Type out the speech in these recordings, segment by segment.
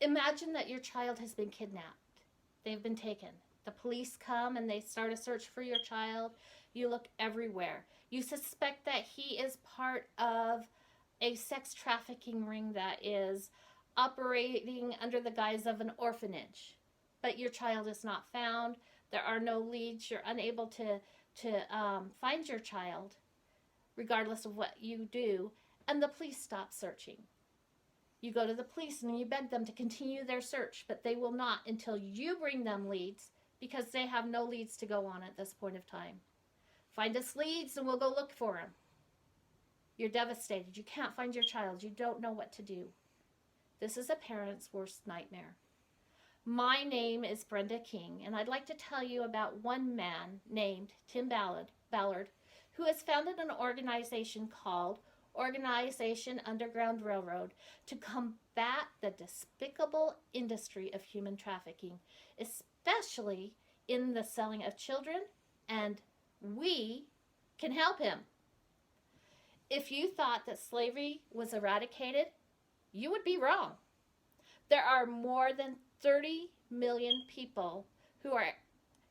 Imagine that your child has been kidnapped. They've been taken. The police come and they start a search for your child. You look everywhere. You suspect that he is part of a sex trafficking ring that is operating under the guise of an orphanage. But your child is not found. There are no leads. You're unable to find your child, regardless of what you do. And the police stop searching. You go to the police and you beg them to continue their search, but they will not until you bring them leads, because they have no leads to go on at this point of time. Find us leads and we'll go look for them. You're devastated. You can't find your child. You don't know what to do. This is a parent's worst nightmare. My name is Brenda King, and I'd like to tell you about one man named Tim Ballard, who has founded an organization called Organization Underground Railroad to combat the despicable industry of human trafficking, especially in the selling of children, and we can help him. If you thought that slavery was eradicated, you would be wrong. There are more than 30 million people who are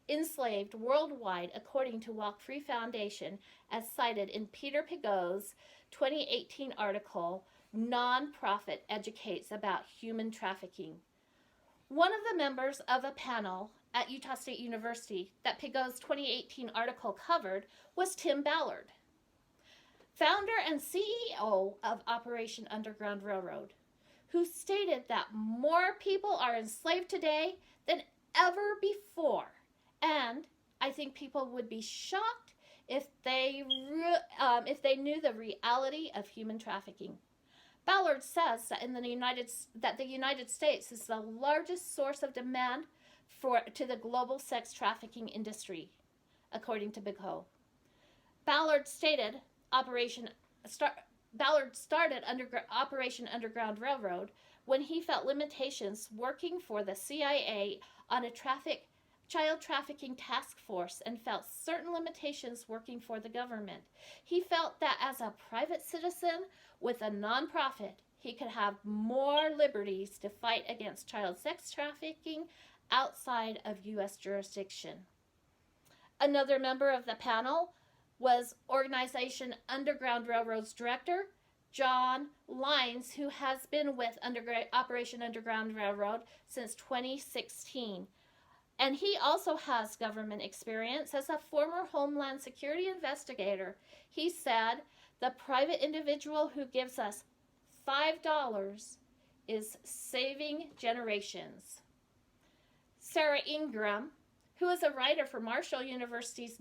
enslaved worldwide, according to Walk Free Foundation, as cited in Peter Pigot's 2018 article, Nonprofit Educates About Human Trafficking. One of the members of a panel at Utah State University that Pigot's 2018 article covered was Tim Ballard, founder and CEO of Operation Underground Railroad, who stated that more people are enslaved today than ever before. And I think people would be shocked if they knew the reality of human trafficking. Ballard says that the United States is the largest source of demand to the global sex trafficking industry, according to Pigot. Ballard started Operation Underground Railroad when he felt limitations working for the CIA on a child trafficking task force and felt certain limitations working for the government. He felt that as a private citizen with a nonprofit, he could have more liberties to fight against child sex trafficking outside of U.S. jurisdiction. Another member of the panel was Organization Underground Railroad's director, John Lines, who has been with Operation Underground Railroad since 2016. And he also has government experience as a former Homeland Security investigator. He said, the private individual who gives us $5 is saving generations. Sarah Ingram, who is a writer for Marshall University's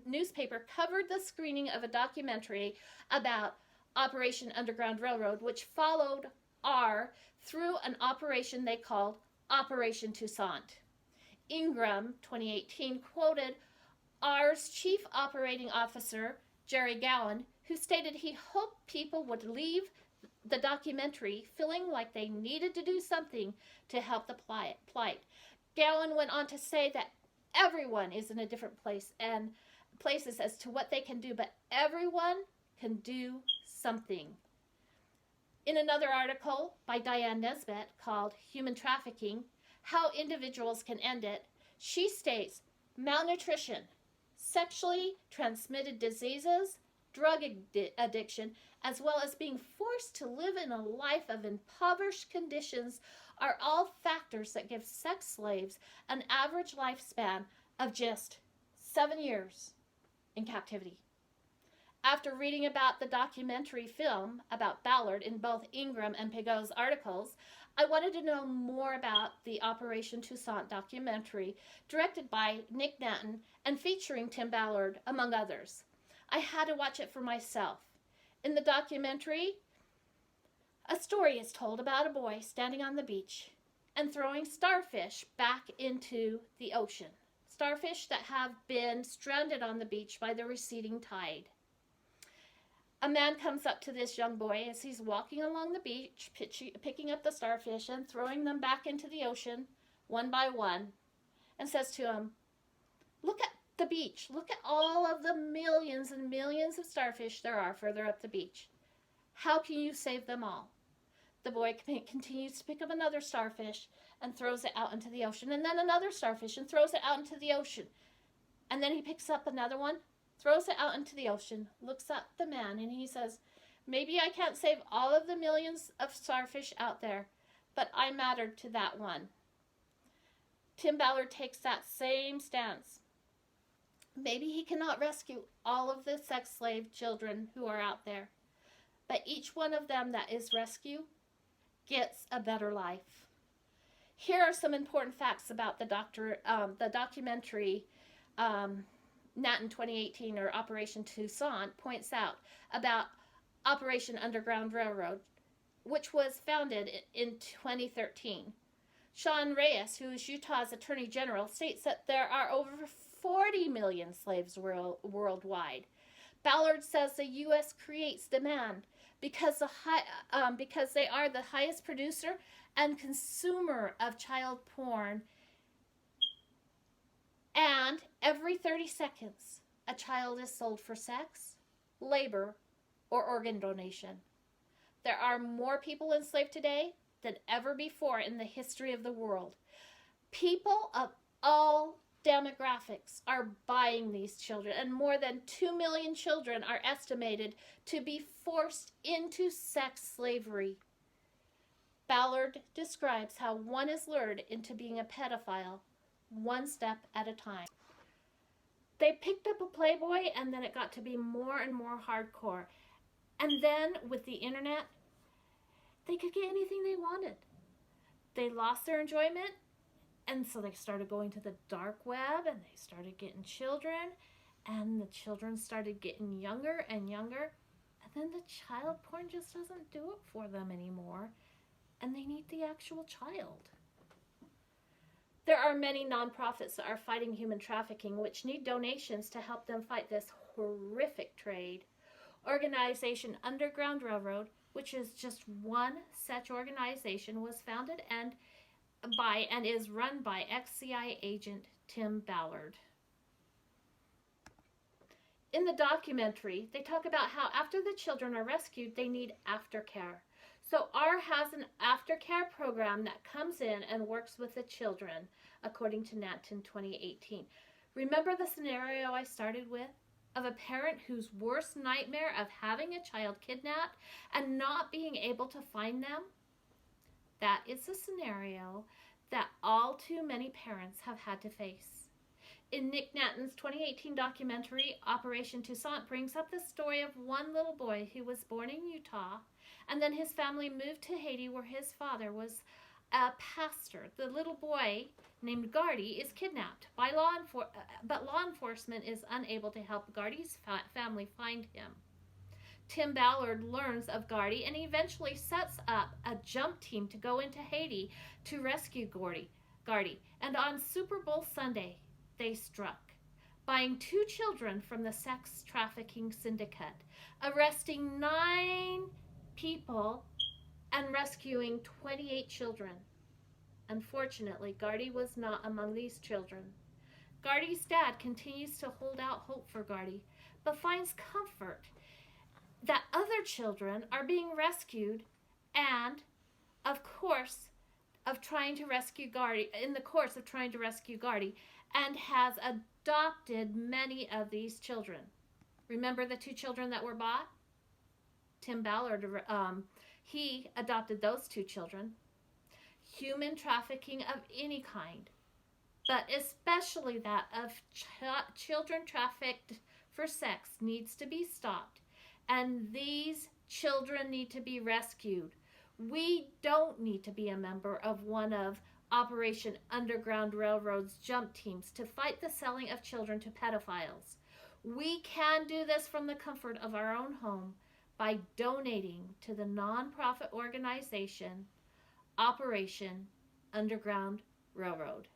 newspaper, covered the screening of a documentary about Operation Underground Railroad, which followed R through an operation they called Operation Toussaint. Ingram, 2018, quoted R's chief operating officer, Jerry Gowan, who stated he hoped people would leave the documentary feeling like they needed to do something to help the plight. Gowan went on to say that everyone is in a different place and places as to what they can do, but everyone can do something. In another article by Diane Nesbitt called Human Trafficking, How Individuals Can End It, she states malnutrition, sexually transmitted diseases, drug addiction, as well as being forced to live in a life of impoverished conditions are all factors that give sex slaves an average lifespan of just 7 years in captivity. After reading about the documentary film about Ballard in both Ingram and Pigot's articles, I wanted to know more about the Operation Toussaint documentary, directed by Nick Nanton and featuring Tim Ballard, among others. I had to watch it for myself. In the documentary, a story is told about a boy standing on the beach and throwing starfish back into the ocean. Starfish that have been stranded on the beach by the receding tide. A man comes up to this young boy as he's walking along the beach, picking up the starfish and throwing them back into the ocean one by one, and says to him, "Look at the beach. Look at all of the millions and millions of starfish there are further up the beach. How can you save them all?" The boy continues to pick up another starfish and throws it out into the ocean, and then another starfish and throws it out into the ocean. And then he picks up another one, throws it out into the ocean, looks at the man, and he says, maybe I can't save all of the millions of starfish out there, but I matter to that one. Tim Ballard takes that same stance. Maybe he cannot rescue all of the sex slave children who are out there, but each one of them that is rescued gets a better life. Here are some important facts about the documentary Nat in 2018, or Operation Toussaint, points out about Operation Underground Railroad, which was founded in 2013. Sean Reyes, who is Utah's Attorney General, states that there are over 40 million slaves worldwide. Ballard says the U.S. creates demand because they are the highest producer and consumer of child porn, and every 30 seconds a child is sold for sex, labor, or organ donation. There are more people enslaved today than ever before in the history of the world. People of all demographics are buying these children, and more than 2 million children are estimated to be forced into sex slavery. Ballard describes how one is lured into being a pedophile one step at a time. They picked up a Playboy, and then it got to be more and more hardcore. And then with the internet, they could get anything they wanted. They lost their enjoyment, and so they started going to the dark web, and they started getting children, and the children started getting younger and younger, and then the child porn just doesn't do it for them anymore, and they need the actual child. There are many nonprofits that are fighting human trafficking, which need donations to help them fight this horrific trade. Organization Underground Railroad, which is just one such organization, was founded and is run by ex-CIA agent Tim Ballard. In the documentary, they talk about how after the children are rescued, they need aftercare. So R has an aftercare program that comes in and works with the children, according to Nat in 2018. Remember the scenario I started with? Of a parent whose worst nightmare of having a child kidnapped and not being able to find them? That is a scenario that all too many parents have had to face. In Nick Natton's 2018 documentary, Operation Toussaint brings up the story of one little boy who was born in Utah, and then his family moved to Haiti, where his father was a pastor. The little boy, named Gardy, is kidnapped by but law enforcement is unable to help Gardy's family find him. Tim Ballard learns of Gardy and eventually sets up a jump team to go into Haiti to rescue Gardy. And on Super Bowl Sunday, they struck, buying 2 children from the sex trafficking syndicate, arresting 9 people and rescuing 28 children. Unfortunately, Gardy was not among these children. Gardy's dad continues to hold out hope for Gardy, but finds comfort that other children are being rescued, and in the course of trying to rescue Gardy, and has adopted many of these children. Remember the 2 children that were bought? Tim Ballard, he adopted those 2 children. Human trafficking of any kind, but especially that of children trafficked for sex, needs to be stopped, and these children need to be rescued. We don't need to be a member of one of Operation Underground Railroad's jump teams to fight the selling of children to pedophiles. We can do this from the comfort of our own home by donating to the nonprofit organization Operation Underground Railroad.